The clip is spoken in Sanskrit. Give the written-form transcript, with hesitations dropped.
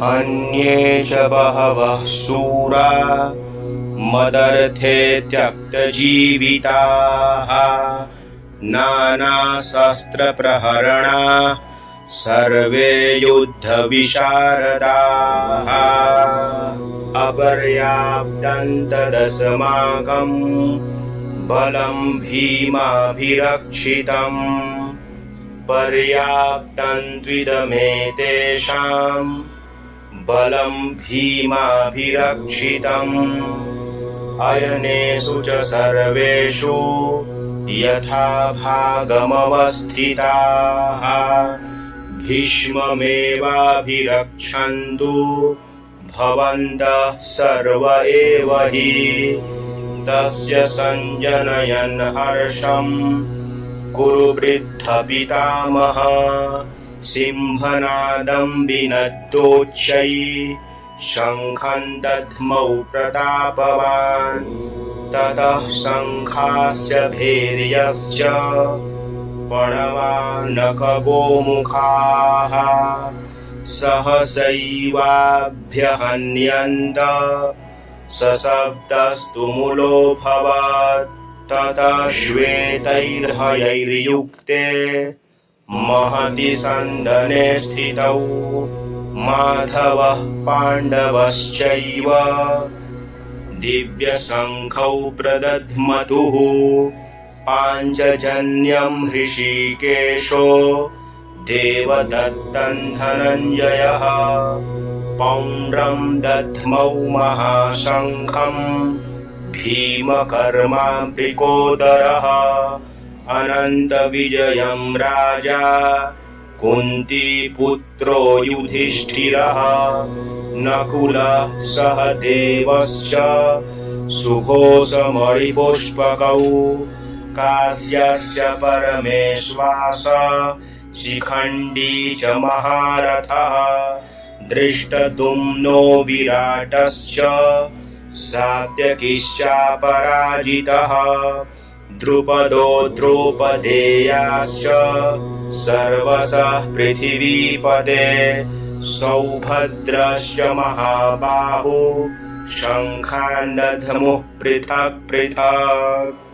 अन्ये च बहवः शूरा मदर्थे त्यक्तजीविताः नानाशस्त्रप्रहरणा सर्वे युद्धविशारदाः अपर्याप्तं तदस्माकं बलं भीमाभिरक्षितम् पर्याप्तं त्विदमेतेषां बलं भीमाभिरक्षितम् अयनेषु च सर्वेषु यथा भागमवस्थिताः भीष्ममेवाभिरक्षन्तु भवन्तः सर्व एव हि तस्य सञ्जनयन् हर्षं कुरु वृद्धपितामह सिंहनादं विनद्योच्चैः शङ्खं दध्मौ प्रतापवान् ततः शङ्खाश्च भैर्यश्च पणवानकगोमुखाः सहसैवाभ्यहन्यन्त सशब्दस्तु मूलोऽभवत् ततः श्वेतैर्हयैर्युक्ते महति सन्दने स्थितौ माधवः पाण्डवश्चैव दिव्यशङ्खौ प्रदध्मतुः पाञ्चजन्यं हृषीकेशो देवदत्तं धनञ्जयः पौण्ड्रं दध्मौ महाशङ्खं भीमकर्माम्बिकोदरः अनन्तविजयं राजा कुन्तीपुत्रो युधिष्ठिरः नकुलः सहदेवश्च सुघोषमणिपुष्पकौ काश्यश्च परमेश्वासः शिखण्डी च महारथः धृष्टद्युम्नो विराटश्च सात्यकिश्चापराजितः द्रुपदो द्रौपदेयाश्च सर्वशः पृथिवीपते सौभद्रश्च महाबाहु शङ्खान् दध्मुः पृथक् पृथक्।